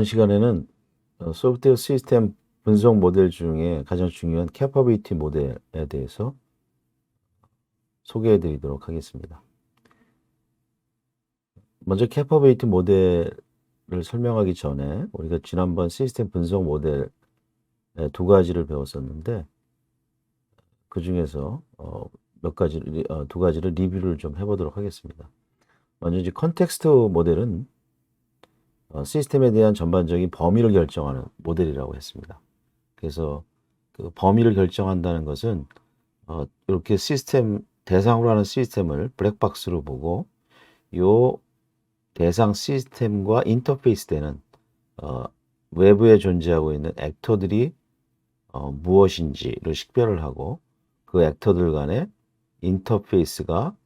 이번 시간에는 소프트웨어 시스템 분석 모델 중에 가장 중요한 캐퍼빌리티 모델에 대해서 소개해 드리도록 하겠습니다. 먼저 캐퍼빌리티 모델을 설명하기 전에 우리가 지난번 시스템 분석 모델 두 가지를 배웠었는데 그 중에서 두 가지를 리뷰를 좀 해보도록 하겠습니다. 먼저 이제 컨텍스트 모델은 시스템에 대한 전반적인 범위를 결정하는 모델이라고 했습니다. 그래서 그 범위를 결정한다는 것은 이렇게 시스템 대상으로 하는 시스템을 블랙박스로 보고 요 대상 시스템과 인터페이스 되는 외부에 존재하고 있는 액터들이 무엇인지를 식별을 하고 그 액터들 간의 인터페이스가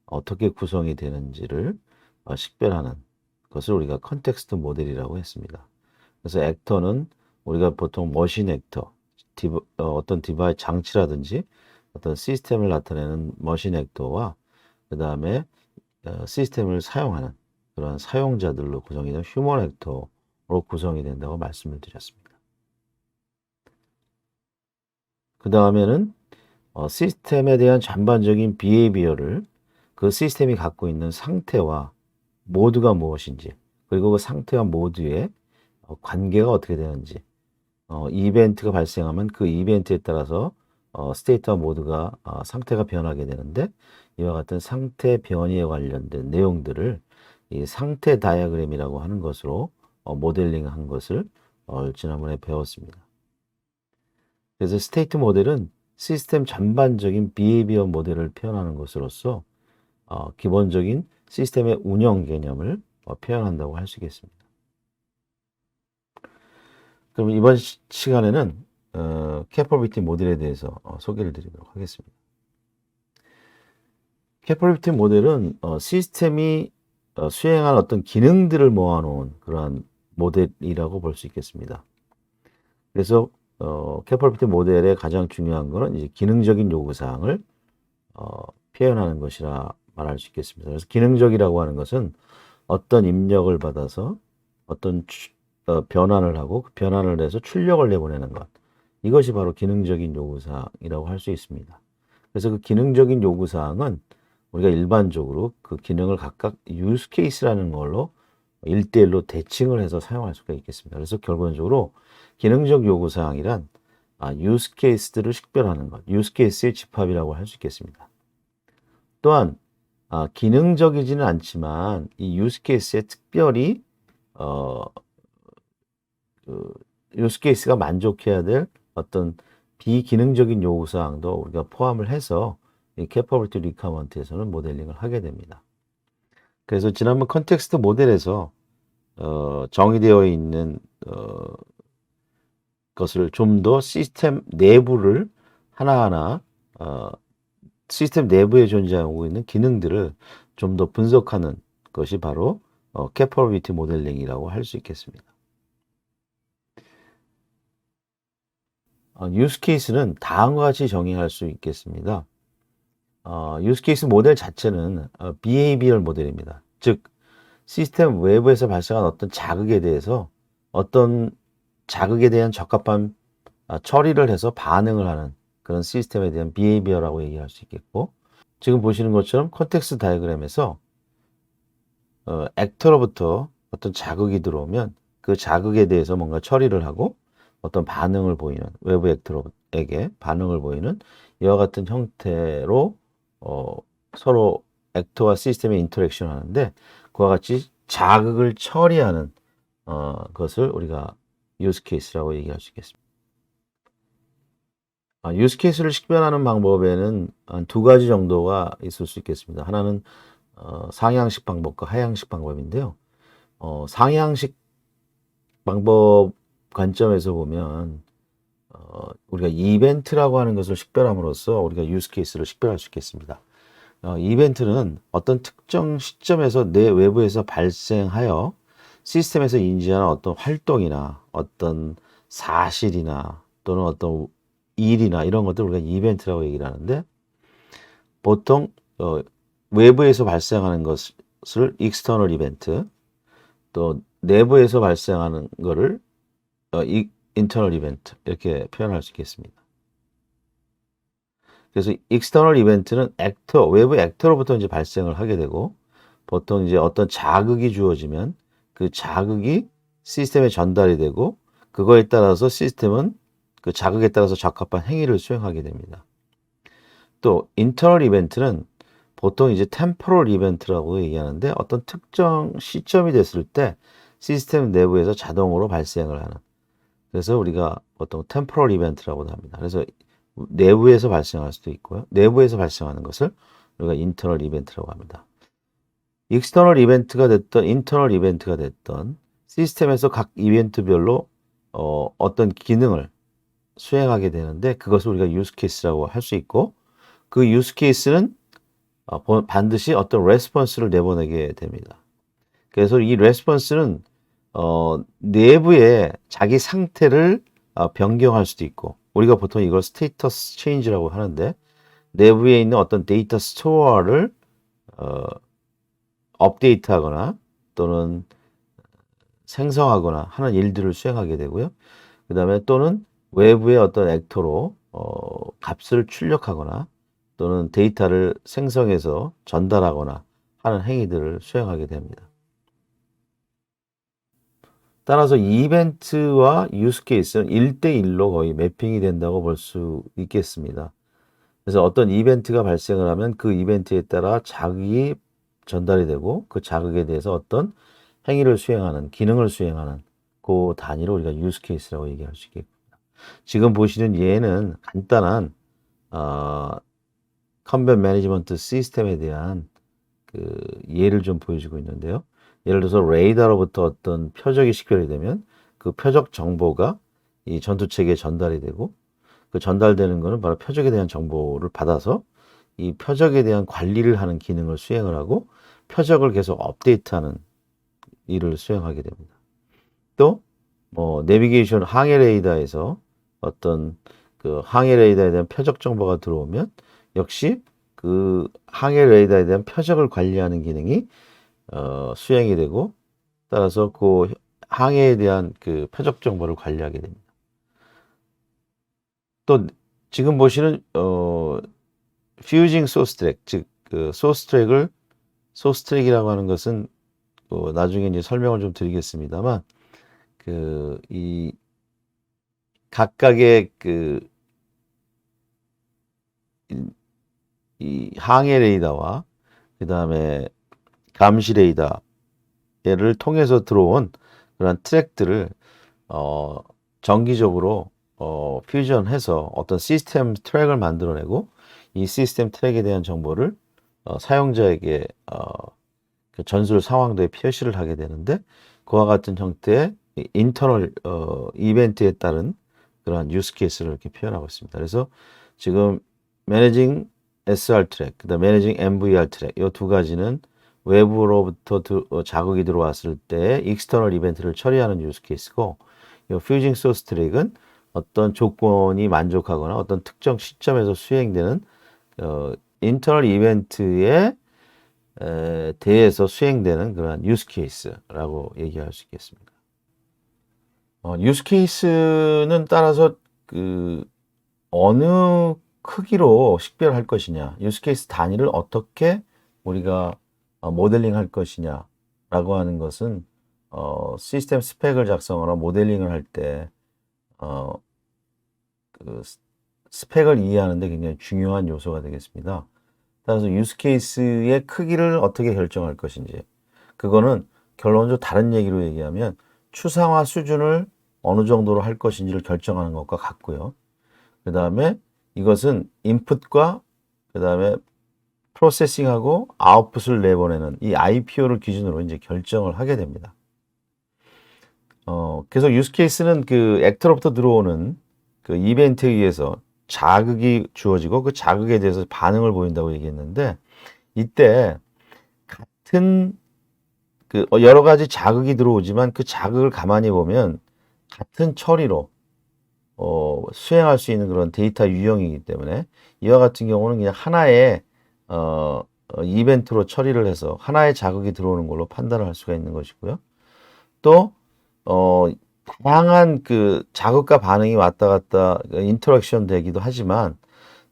어떻게 구성이 되는지를 식별하는 것을 우리가 컨텍스트 모델이라고 했습니다. 그래서 액터는 우리가 보통 머신 액터, 어떤 디바이스 장치라든지 어떤 시스템을 나타내는 머신 액터와 그 다음에 시스템을 사용하는 그런 사용자들로 구성이 된 휴먼 액터로 구성이 된다고 말씀을 드렸습니다. 그 다음에는 시스템에 대한 전반적인 비헤이비어를 그 시스템이 갖고 있는 상태와 모드가 무엇인지 그리고 그 상태와 모드의 관계가 어떻게 되는지 이벤트가 발생하면 그 이벤트에 따라서 스테이트와 모드가 상태가 변하게 되는데 이와 같은 상태 변이에 관련된 내용들을 이 상태 다이어그램이라고 하는 것으로 모델링한 것을 지난번에 배웠습니다. 그래서 스테이트 모델은 시스템 전반적인 비헤이비어 모델을 표현하는 것으로서 기본적인 시스템의 운영 개념을 표현한다고 할 수 있겠습니다. 그럼 이번 시간에는 캐퍼빌리티 모델에 대해서 소개를 드리도록 하겠습니다. 캐퍼빌리티 모델은 시스템이 수행한 어떤 기능들을 모아놓은 그러한 모델이라고 볼 수 있겠습니다. 그래서 캐퍼빌리티 모델의 가장 중요한 것은 이제 기능적인 요구사항을 표현하는 것이라 말할 수 있겠습니다. 그래서 기능적이라고 하는 것은 어떤 입력을 받아서 어떤 변환을 하고 그 변환을 해서 출력을 내보내는 것. 이것이 바로 기능적인 요구사항이라고 할 수 있습니다. 그래서 그 기능적인 요구사항은 우리가 일반적으로 그 기능을 각각 유스 케이스라는 걸로 1대1로 대칭을 해서 사용할 수가 있겠습니다. 그래서 결론적으로 기능적 요구사항이란 유스 케이스들을 식별하는 것, 유스 케이스의 집합이라고 할 수 있겠습니다. 또한 기능적이지는 않지만 이 유스 케이스에 특별히 유스 케이스가 만족해야 될 어떤 비기능적인 요구사항도 우리가 포함을 해서 이 캐퍼빌리티 리퀘어먼트에서는 모델링을 하게 됩니다. 그래서 지난번 컨텍스트 모델에서 정의되어 있는 것을 좀 더 시스템 내부를 하나하나 시스템 내부에 존재하고 있는 기능들을 좀 더 분석하는 것이 바로 캐퍼빌리티 모델링이라고 할 수 있겠습니다. 유스 케이스는 다음과 같이 정의할 수 있겠습니다. 유스 케이스 모델 자체는 비헤이비얼 모델입니다. 즉 시스템 외부에서 발생한 어떤 자극에 대해서 어떤 자극에 대한 적합한 처리를 해서 반응을 하는 그런 시스템에 대한 비헤이비어라고 얘기할 수 있겠고, 지금 보시는 것처럼 컨텍스트 다이어그램에서 액터로부터 어떤 자극이 들어오면 그 자극에 대해서 뭔가 처리를 하고 어떤 반응을 보이는 외부 액터에게 반응을 보이는 이와 같은 형태로 서로 액터와 시스템의 인터랙션 하는데 그와 같이 자극을 처리하는 것을 우리가 유스 케이스라고 얘기할 수 있겠습니다. 유스 케이스를 식별하는 방법에는 한 두 가지 정도가 있을 수 있겠습니다. 하나는 상향식 방법과 하향식 방법인데요. 상향식 방법 관점에서 보면 우리가 이벤트라고 하는 것을 식별함으로써 우리가 유스 케이스를 식별할 수 있겠습니다. 이벤트는 어떤 특정 시점에서 내 외부에서 발생하여 시스템에서 인지하는 어떤 활동이나 어떤 사실이나 또는 어떤 일이나 이런 것들을 우리가 이벤트라고 얘기를 하는데, 보통 외부에서 발생하는 것을 익스터널 이벤트, 또 내부에서 발생하는 거를 internal event 이렇게 표현할 수 있겠습니다. 그래서 external event는 액터, 외부 액터로부터 이제 발생을 하게 되고, 보통 이제 어떤 자극이 주어지면 그 자극이 시스템에 전달이 되고, 그거에 따라서 시스템은 그 자극에 따라서 적합한 행위를 수행하게 됩니다. 또 internal event는 보통 이제 temporal event라고 얘기하는데, 어떤 특정 시점이 됐을 때 시스템 내부에서 자동으로 발생을 하는, 그래서 우리가 보통 temporal event라고도 합니다. 그래서 내부에서 발생할 수도 있고요. 내부에서 발생하는 것을 우리가 internal event라고 합니다. external 이벤트가 됐던 internal 이벤트가 됐던 시스템에서 각 이벤트별로 어떤 기능을 수행하게 되는데, 그것을 우리가 use case라고 할 수 있고, 그 use case는 반드시 어떤 레스폰스를 내보내게 됩니다. 그래서 이 레스폰스는 내부의 자기 상태를 변경할 수도 있고, 우리가 보통 이걸 스테이터스 체인지라고 하는데, 내부에 있는 어떤 데이터 스토어를 업데이트하거나 또는 생성하거나 하는 일들을 수행하게 되고요. 그 다음에 또는 외부의 어떤 액터로 값을 출력하거나 또는 데이터를 생성해서 전달하거나 하는 행위들을 수행하게 됩니다. 따라서 이벤트와 유스 케이스는 1대1로 거의 매핑이 된다고 볼 수 있겠습니다. 그래서 어떤 이벤트가 발생을 하면 그 이벤트에 따라 자극이 전달이 되고, 그 자극에 대해서 어떤 행위를 수행하는, 기능을 수행하는 그 단위로 우리가 유스 케이스라고 얘기할 수 있겠습니다. 지금 보시는 예는 간단한 컨벤 매니지먼트 시스템에 대한 그 예를 좀 보여주고 있는데요. 예를 들어서 레이더로부터 어떤 표적이 식별이 되면 그 표적 정보가 이 전투 체계에 전달이 되고, 그 전달되는 것은 바로 표적에 대한 정보를 받아서 이 표적에 대한 관리를 하는 기능을 수행을 하고, 표적을 계속 업데이트하는 일을 수행하게 됩니다. 또 내비게이션 항해 레이더에서 어떤 그 항해 레이더에 대한 표적 정보가 들어오면 역시 그 항해 레이더에 대한 표적을 관리하는 기능이 수행이 되고, 따라서 그 항해에 대한 그 표적 정보를 관리하게 됩니다. 또 지금 보시는 퓨징 소스 트랙, 즉 그 소스 트랙이라고 하는 것은 나중에 이제 설명을 좀 드리겠습니다만, 그 이 각각의 이 항해 레이더와 그 다음에 감시 레이더를 통해서 들어온 그런 트랙들을 정기적으로 퓨전해서 어떤 시스템 트랙을 만들어내고, 이 시스템 트랙에 대한 정보를 사용자에게 그 전술 상황도에 표시를 하게 되는데, 그와 같은 형태의 인터널 이벤트에 따른 그러한 유스 케이스를 이렇게 표현하고 있습니다. 그래서 지금 매니징 SR 트랙, 그다음 매니징 MVR 트랙, 이 두 가지는 외부로부터 자극이 들어왔을 때 익스터널 이벤트를 처리하는 유스 케이스고, 이 퓨징 소스 트랙은 어떤 조건이 만족하거나 어떤 특정 시점에서 수행되는 인터널 이벤트에 대해서 수행되는 그런 유스 케이스라고 얘기할 수 있겠습니다. 유스 케이스는 따라서 그 어느 크기로 식별할 것이냐, 유스 케이스 단위를 어떻게 우리가 모델링 할 것이냐라고 하는 것은 시스템 스펙을 작성하거나 모델링을 할 때 그 스펙을 이해하는 데 굉장히 중요한 요소가 되겠습니다. 따라서 유스 케이스의 크기를 어떻게 결정할 것인지, 그거는 결론적으로 다른 얘기로 얘기하면 추상화 수준을 어느 정도로 할 것인지를 결정하는 것과 같고요. 그 다음에 이것은 인풋과 그 다음에 프로세싱하고 아웃풋을 내보내는 이 IPO를 기준으로 이제 결정을 하게 됩니다. 그래서 유스 케이스는 그 액터로부터 들어오는 그 이벤트에 의해서 자극이 주어지고, 그 자극에 대해서 반응을 보인다고 얘기했는데, 이때 같은 그 여러 가지 자극이 들어오지만 그 자극을 가만히 보면 같은 처리로 수행할 수 있는 그런 데이터 유형이기 때문에, 이와 같은 경우는 그냥 하나의 이벤트로 처리를 해서 하나의 자극이 들어오는 걸로 판단을 할 수가 있는 것이고요. 또 다양한 그 자극과 반응이 왔다 갔다 인터랙션 되기도 하지만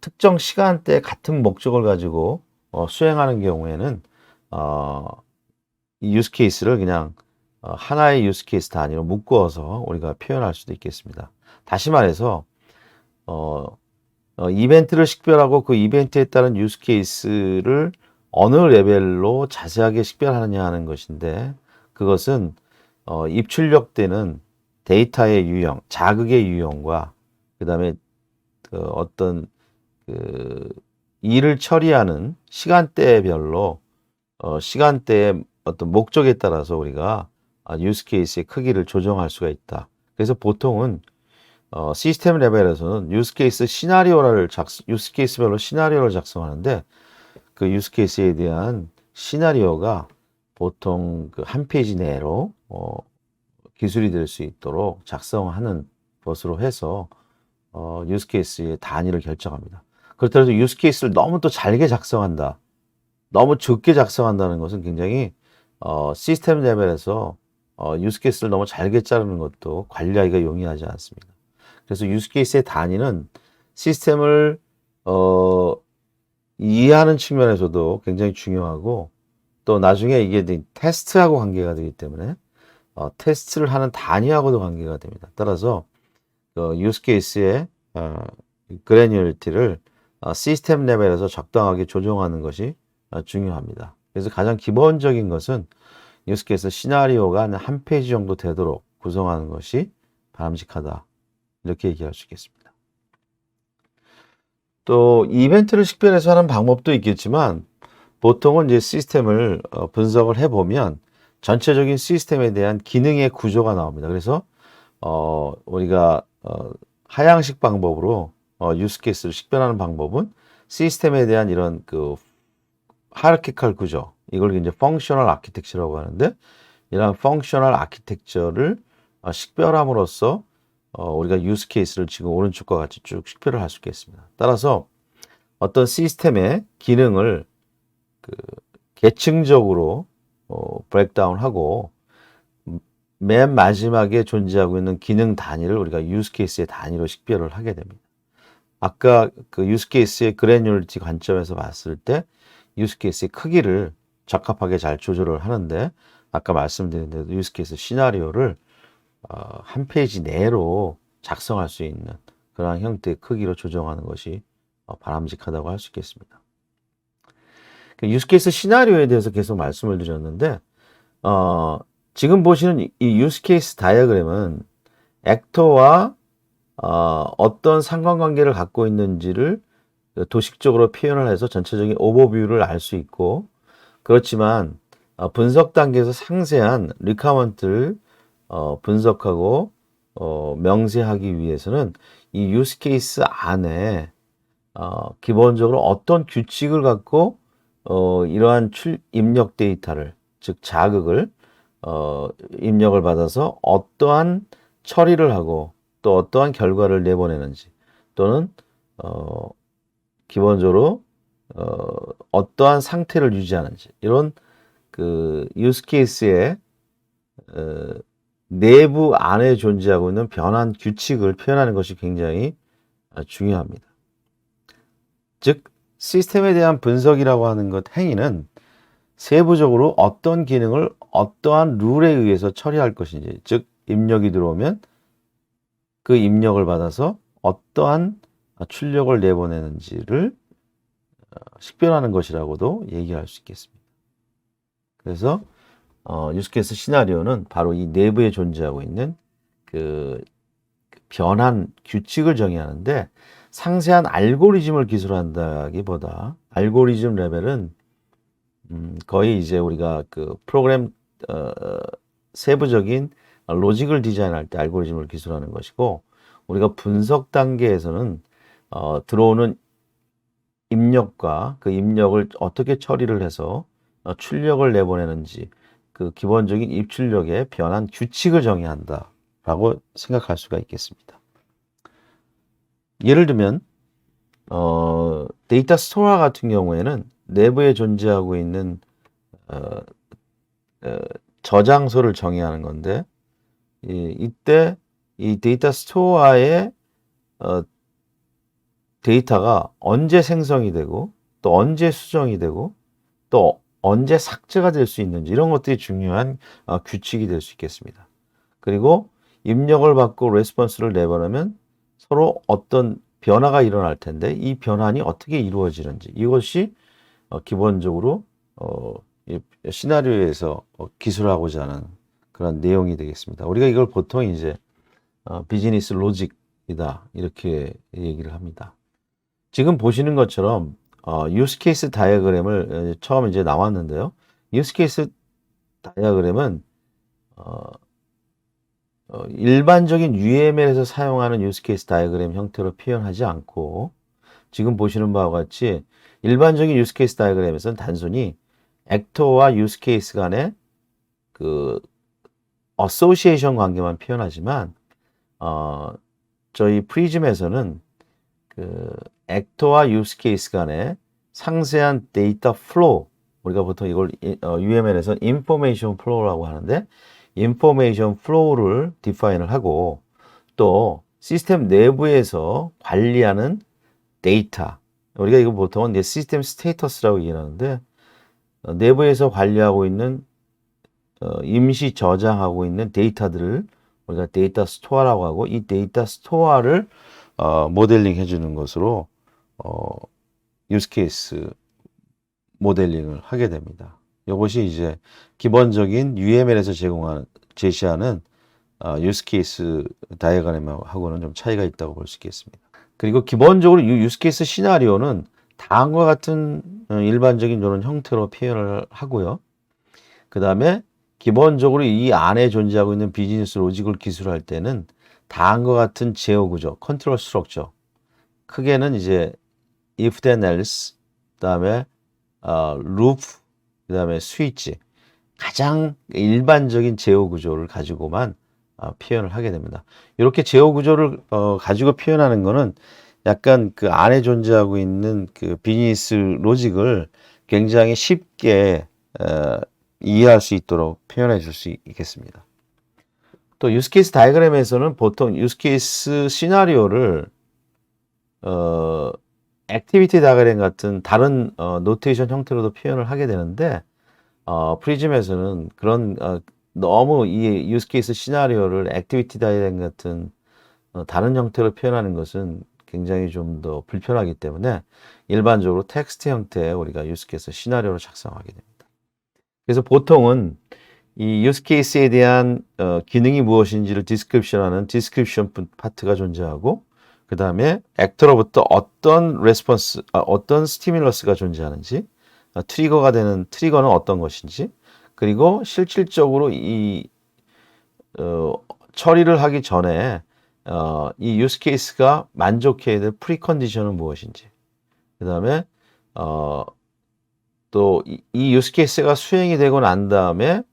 특정 시간대에 같은 목적을 가지고 수행하는 경우에는 이 유스 케이스를 그냥 하나의 유스 케이스 단위로 묶어서 우리가 표현할 수도 있겠습니다. 다시 말해서 이벤트를 식별하고 그 이벤트에 따른 유스 케이스를 어느 레벨로 자세하게 식별하느냐 하는 것인데, 그것은 입출력되는 데이터의 유형, 자극의 유형과 그다음에 어떤 그 일을 처리하는 시간대별로 시간대의 어떤 목적에 따라서 우리가 유스 케이스의 크기를 조정할 수가 있다. 그래서 보통은 시스템 레벨에서는 유스 케이스별로 시나리오를 작성하는데, 그 유스 케이스에 대한 시나리오가 보통 그 한 페이지 내로 기술이 될 수 있도록 작성하는 것으로 해서 유스 케이스의 단위를 결정합니다. 그렇더라도 유스 케이스를 너무 또 잘게 작성한다, 너무 적게 작성한다는 것은 굉장히 시스템 레벨에서 유스 케이스를 너무 잘게 자르는 것도 관리하기가 용이하지 않습니다. 그래서 유스 케이스의 단위는 시스템을 이해하는 측면에서도 굉장히 중요하고, 또 나중에 이게 테스트하고 관계가 되기 때문에 테스트를 하는 단위하고도 관계가 됩니다. 따라서 유스 케이스의 그래뉴얼리티를 시스템 레벨에서 적당하게 조정하는 것이 중요합니다. 그래서 가장 기본적인 것은 유스 케이스 시나리오가 한 페이지 정도 되도록 구성하는 것이 바람직하다, 이렇게 얘기할 수 있겠습니다. 또 이벤트를 식별해서 하는 방법도 있겠지만, 보통은 이제 시스템을 분석을 해보면 전체적인 시스템에 대한 기능의 구조가 나옵니다. 그래서 우리가 하향식 방법으로 유스 케이스를 식별하는 방법은 시스템에 대한 이런 그 하이라키컬 구조, 이걸 이제 펑셔널 아키텍처라고 하는데, 이런 펑셔널 아키텍처를 식별함으로써 우리가 유스 케이스를 지금 오른쪽과 같이 쭉 식별을 할 수 있겠습니다. 따라서 어떤 시스템의 기능을 그 계층적으로 브레이크다운하고 맨 마지막에 존재하고 있는 기능 단위를 우리가 유스 케이스의 단위로 식별을 하게 됩니다. 아까 그 유스 케이스의 그래뉴얼리티 관점에서 봤을 때 유스 케이스의 크기를 적합하게 잘 조절을 하는데, 아까 말씀드린 대로 유스 케이스 시나리오를 한 페이지 내로 작성할 수 있는 그런 형태의 크기로 조정하는 것이 바람직하다고 할 수 있겠습니다. 유스 케이스 시나리오에 대해서 계속 말씀을 드렸는데, 지금 보시는 이 유스 케이스 다이어그램은 액터와 어떤 상관관계를 갖고 있는지를 도식적으로 표현을 해서 전체적인 오버뷰를 알 수 있고, 그렇지만 분석 단계에서 상세한 리퀘어먼트를 분석하고 명세하기 위해서는 이 유스 케이스 안에 기본적으로 어떤 규칙을 갖고 이러한 입력 데이터를, 즉 자극을 입력을 받아서 어떠한 처리를 하고 또 어떠한 결과를 내보내는지, 또는 기본적으로 어떠한 상태를 유지하는지, 이런 그 유스 케이스의 내부 안에 존재하고 있는 변환 규칙을 표현하는 것이 굉장히 중요합니다. 즉 시스템에 대한 분석이라고 하는 것 행위는 세부적으로 어떤 기능을 어떠한 룰에 의해서 처리할 것인지, 즉 입력이 들어오면 그 입력을 받아서 어떠한 출력을 내보내는지를 식별하는 것이라고도 얘기할 수 있겠습니다. 그래서 유스 케이스 시나리오는 바로 이 내부에 존재하고 있는 그 변환 규칙을 정의하는데, 상세한 알고리즘을 기술한다기보다 알고리즘 레벨은 거의 이제 우리가 그 프로그램 세부적인 로직을 디자인할 때 알고리즘을 기술하는 것이고, 우리가 분석 단계에서는 들어오는 입력과 그 입력을 어떻게 처리를 해서 출력을 내보내는지, 그 기본적인 입출력의 변환 규칙을 정의한다 라고 생각할 수가 있겠습니다. 예를 들면 데이터 스토어 같은 경우에는 내부에 존재하고 있는 저장소를 정의하는 건데 이때 이 데이터 스토어에 데이터가 언제 생성이 되고 또 언제 수정이 되고 또 언제 삭제가 될 수 있는지 이런 것들이 중요한 규칙이 될 수 있겠습니다. 그리고 입력을 받고 레스폰스를 내보내면 서로 어떤 변화가 일어날 텐데 이 변환이 어떻게 이루어지는지 이것이 기본적으로 이 시나리오에서 기술하고자 하는 그런 내용이 되겠습니다. 우리가 이걸 보통 이제 비즈니스 로직이다 이렇게 얘기를 합니다. 지금 보시는 것처럼 유스 케이스 다이어그램을 처음 이제 나왔는데요. 유스 케이스 다이어그램은 일반적인 UML에서 사용하는 유스 케이스 다이어그램 형태로 표현하지 않고 지금 보시는 바와 같이 일반적인 유스 케이스 다이어그램에서는 단순히 액터와 유스 케이스 간의 그 어소시에이션 관계만 표현하지만 저희 프리즘에서는 그 액터와 유스 케이스 간의 상세한 데이터 플로우, 우리가 보통 이걸 UML에서 인포메이션 플로우라고 하는데 인포메이션 플로우를 디파인을 하고 또 시스템 내부에서 관리하는 데이터, 우리가 이거 보통은 시스템 스테이터스라고 얘기하는데 내부에서 관리하고 있는 임시 저장하고 있는 데이터들을 우리가 데이터 스토어라고 하고 이 데이터 스토어를 모델링 해주는 것으로 유스 케이스 모델링을 하게 됩니다. 이것이 이제 기본적인 UML에서 제시하는 유스 케이스 다이어그램하고는 좀 차이가 있다고 볼 수 있겠습니다. 그리고 기본적으로 이 유스 케이스 시나리오는 다음과 같은 일반적인 이런 형태로 표현을 하고요. 그 다음에 기본적으로 이 안에 존재하고 있는 비즈니스 로직을 기술할 때는 다음과 같은 제어 구조, 컨트롤 스트럭처, 크게는 이제 if then else, 그 다음에 루프, 그 다음에 스위치, 가장 일반적인 제어 구조를 가지고만 표현을 하게 됩니다. 이렇게 제어 구조를 가지고 표현하는 거는 약간 그 안에 존재하고 있는 그 비즈니스 로직을 굉장히 쉽게 이해할 수 있도록 표현해 줄 수 있겠습니다. 또 유스케이스 다이어그램에서는 보통 유스케이스 시나리오를 액티비티 다이어그램 같은 다른 노테이션 형태로도 표현을 하게 되는데 프리즘에서는 그런 너무 이 유스케이스 시나리오를 액티비티 다이어그램 같은 다른 형태로 표현하는 것은 굉장히 좀 더 불편하기 때문에 일반적으로 텍스트 형태의 우리가 유스케이스 시나리오를 작성하게 됩니다. 그래서 보통은 이 유스 케이스에 대한 기능이 무엇인지를 디스크립션하는 디스크립션 파트가 존재하고 그 다음에 액터로부터 어떤 레스폰스, 어떤 스티뮬러스가 존재하는지 트리거가 되는 트리거는 어떤 것인지 그리고 실질적으로 이 처리를 하기 전에 이 유스 케이스가 만족해야 될 프리컨디션은 무엇인지 그 다음에 또 이 유스 케이스가 수행이 되고 난 다음에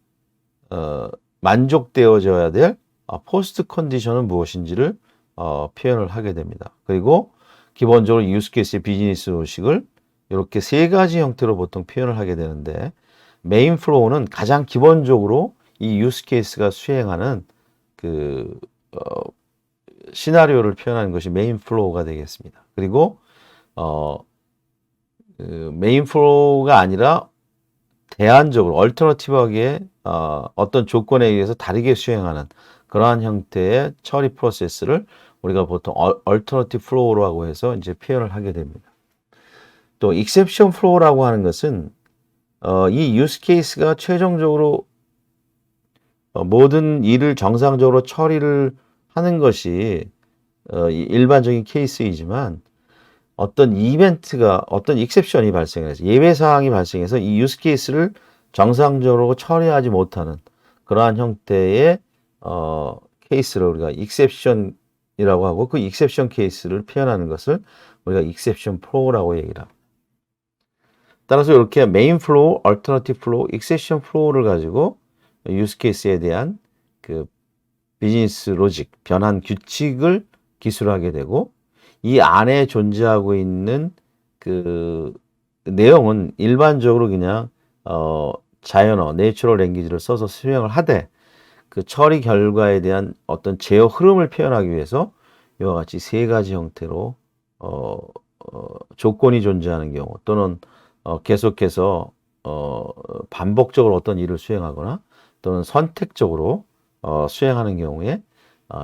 만족되어져야 될 포스트 컨디션은 무엇인지를 표현을 하게 됩니다. 그리고 기본적으로 유스 케이스의 비즈니스 로직을 이렇게 세 가지 형태로 보통 표현을 하게 되는데 메인 플로우는 가장 기본적으로 이 유스 케이스가 수행하는 그 시나리오를 표현하는 것이 메인 플로우가 되겠습니다. 그리고 그 메인 플로우가 아니라 대안적으로 얼터너티브하게 어떤 조건에 의해서 다르게 수행하는 그러한 형태의 처리 프로세스를 우리가 보통 얼터너티브 플로우라고 해서 이제 표현을 하게 됩니다. 또 익셉션 플로우라고 하는 것은 이 유스 케이스가 최종적으로 모든 일을 정상적으로 처리를 하는 것이 일반적인 케이스이지만 어떤 이벤트가 어떤 익셉션이 발생해서 예외 사항이 발생해서 이 유스 케이스를 정상적으로 처리하지 못하는 그러한 형태의 케이스를 우리가 익셉션이라고 하고 그 익셉션 케이스를 표현하는 것을 우리가 익셉션 플로우라고 얘기를 합니다. 따라서 이렇게 메인 플로우, 얼터너티브 플로우, 익셉션 플로우를 가지고 유스 케이스에 대한 그 비즈니스 로직, 변환 규칙을 기술하게 되고 이 안에 존재하고 있는 그 내용은 일반적으로 그냥 자연어, 내추럴 랭귀지를 써서 수행을 하되 그 처리 결과에 대한 어떤 제어 흐름을 표현하기 위해서 이와 같이 세 가지 형태로 조건이 존재하는 경우 또는 계속해서 반복적으로 어떤 일을 수행하거나 또는 선택적으로 수행하는 경우에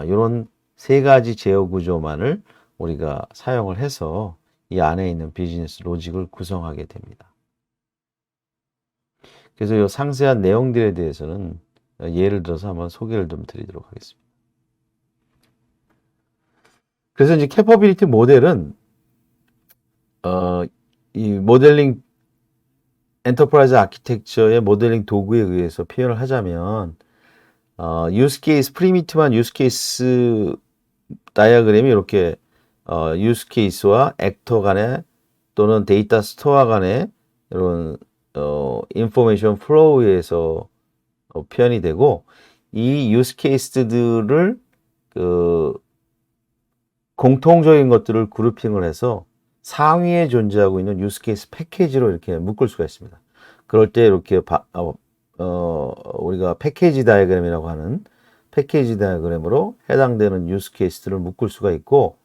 이런 세 가지 제어 구조만을 우리가 사용을 해서 이 안에 있는 비즈니스 로직을 구성하게 됩니다. 그래서 이 상세한 내용들에 대해서는 예를 들어서 한번 소개를 좀 드리도록 하겠습니다. 그래서 이제 캐퍼빌리티 모델은 이 모델링 엔터프라이즈 아키텍처의 모델링 도구에 의해서 표현을 하자면 유스 케이스 프리미티브한 유스 케이스 다이어그램이 이렇게 유스 케이스와 액터 간의 또는 데이터 스토어 간의 이런 인포메이션 플로우에서 표현이 되고 이 유스 케이스들을 그 공통적인 것들을 그룹핑을 해서 상위에 존재하고 있는 유스 케이스 패키지로 이렇게 묶을 수가 있습니다. 그럴 때 이렇게 우리가 패키지 다이어그램이라고 하는 패키지 다이어그램으로 해당되는 유스 케이스들을 묶을 수가 있고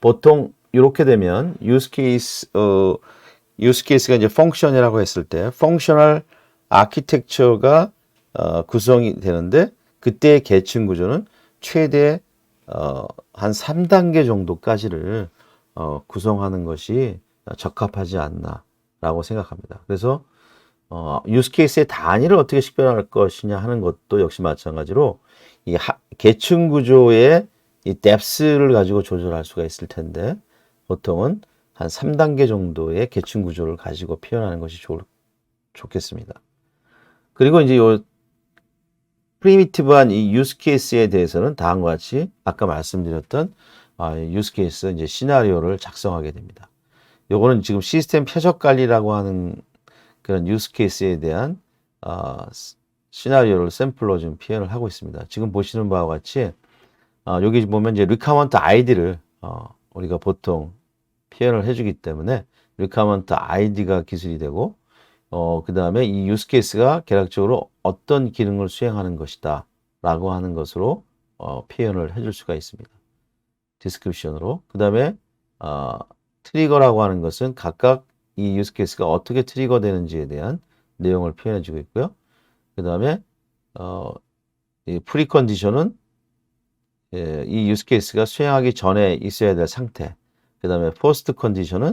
보통 이렇게 되면 유스 케이스가 이제 펑션이라고 했을 때 펑셔널 아키텍처가 구성이 되는데 그때의 계층 구조는 최대 한 3단계 정도까지를 구성하는 것이 적합하지 않나라고 생각합니다. 그래서 유스 케이스의 단위를 어떻게 식별할 것이냐 하는 것도 역시 마찬가지로 이 계층 구조의 이 뎁스를 가지고 조절할 수가 있을 텐데 보통은 한 3단계 정도의 계층 구조를 가지고 표현하는 것이 좋겠습니다. 그리고 이제 요 프리미티브한 이 유스 케이스에 대해서는 다음과 같이 아까 말씀드렸던 유스 케이스 이제 시나리오를 작성하게 됩니다. 요거는 지금 시스템 표적 관리라고 하는 그런 유스 케이스에 대한 시나리오를 샘플로 지금 표현을 하고 있습니다. 지금 보시는 바와 같이 여기 보면 이제 리카먼트 아이디를 우리가 보통 표현을 해주기 때문에 리카먼트 아이디가 기술이 되고 그 다음에 이 유스 케이스가 개략적으로 어떤 기능을 수행하는 것이다 라고 하는 것으로 표현을 해줄 수가 있습니다. 디스크립션으로. 그 다음에 트리거라고 하는 것은 각각 이 유스 케이스가 어떻게 트리거 되는지에 대한 내용을 표현해 주고 있고요. 그 다음에 이 프리컨디션은 이 유스 케이스가 수행하기 전에 있어야 될 상태. 그 다음에 포스트 컨디션은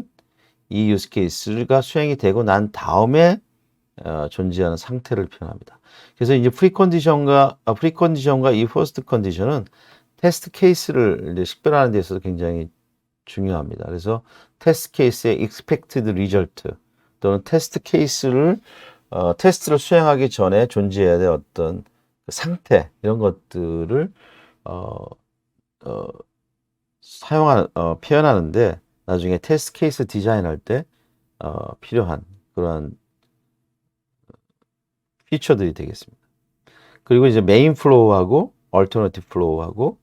이 유스 케이스가 수행이 되고 난 다음에 존재하는 상태를 표현합니다. 그래서 이제 프리컨디션과 이 포스트 컨디션은 테스트 케이스를 이제 식별하는 데 있어서 굉장히 중요합니다. 그래서 테스트 케이스의 expected result 또는 테스트 케이스를 테스트를 수행하기 전에 존재해야 될 어떤 상태 이런 것들을 표현하는데 나중에 테스트 케이스 디자인할 때 필요한 그런 피처들이 되겠습니다. 그리고 이제 메인 플로우하고 얼터너티브 플로우하고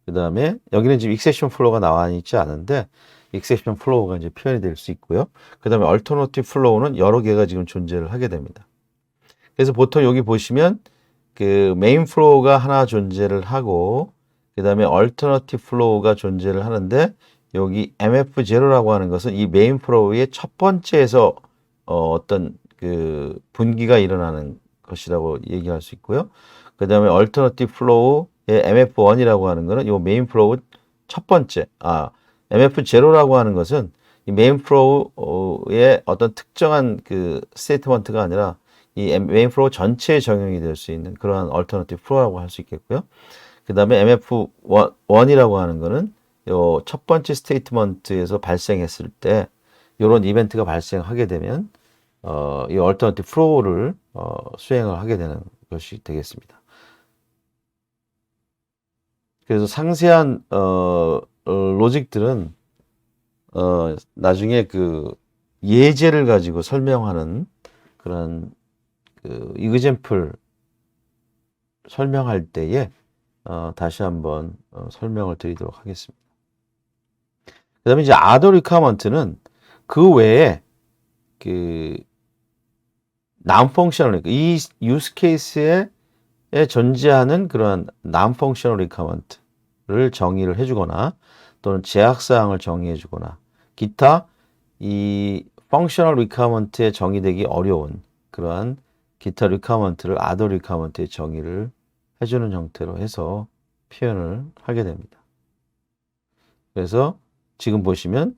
그 다음에 여기는 지금 익셉션 플로우가 나와 있지 않은데 익셉션 플로우가 이제 표현이 될 수 있고요. 그 다음에 얼터너티브 플로우는 여러 개가 지금 존재를 하게 됩니다. 그래서 보통 여기 보시면 그 메인 플로우가 하나 존재를 하고 그 다음에 얼터너티브 플로우가 존재를 하는데 여기 MF0라고 하는 것은 이 메인 플로우의 첫 번째에서 어떤 그 분기가 일어나는 것이라고 얘기할 수 있고요. 그 다음에 얼터너티브 플로우의 MF1이라고 하는 것은 이 메인 플로우 첫 번째, MF0라고 하는 것은 이 메인 플로우의 어떤 특정한 그 스테이트먼트가 아니라 이 메인 플로우 전체에 적용이 될 수 있는 그러한 얼터너티브 플로우라고 할 수 있겠고요. 그 다음에 MF1이라고 하는 것은 요 첫 번째 스테이트먼트에서 발생했을 때 이런 이벤트가 발생하게 되면 이 얼터너티브 플로우를 수행을 하게 되는 것이 되겠습니다. 그래서 상세한 로직들은 나중에 그 예제를 가지고 설명하는 그런 그 이그젬플 설명할 때에 다시 한번 설명을 드리도록 하겠습니다. 그 다음에 이제 other requirement는 그 외에 그 non-functional, 이 use case에 존재하는 그런 non-functional requirement를 정의를 해주거나 또는 제약사항을 정의해주거나 기타 이 functional requirement에 정의되기 어려운 그러한 기타 requirement를 other requirement에 정의를 해주는 형태로 해서 표현을 하게 됩니다. 그래서 지금 보시면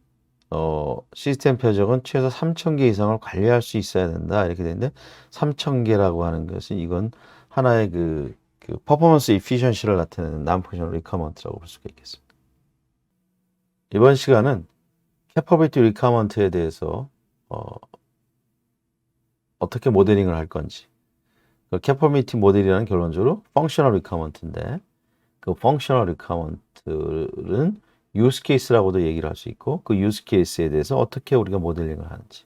시스템 표적은 최소 3,000개 이상을 관리할 수 있어야 된다 이렇게 되는데 3,000개라고 하는 것은 이건 하나의 그 퍼포먼스 이피션시를 나타내는 non-functional requirement라고 볼 수가 있겠습니다. 이번 시간은 capability requirement에 대해서 어떻게 모델링을 할 건지, 그 capability 모델이라는 결론적으로 functional requirement인데 그 functional requirement는 use case라고도 얘기를 할 수 있고 그 use case에 대해서 어떻게 우리가 모델링을 하는지,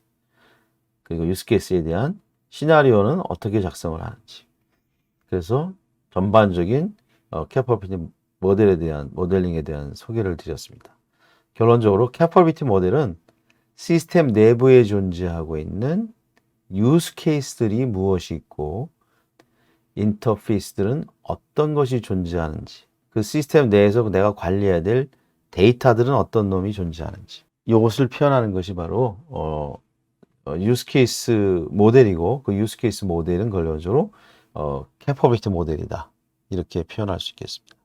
그리고 use case에 대한 시나리오는 어떻게 작성을 하는지, 그래서 전반적인 capability 모델에 대한 모델링에 대한 소개를 드렸습니다. 결론적으로 capability 모델은 시스템 내부에 존재하고 있는 use case들이 무엇이 있고 인터페이스들은 어떤 것이 존재하는지, 그 시스템 내에서 내가 관리해야 될 데이터들은 어떤 놈이 존재하는지, 이것을 표현하는 것이 바로 use case 모델이고 그 use case 모델은 결론적으로 capability 모델이다 이렇게 표현할 수 있겠습니다.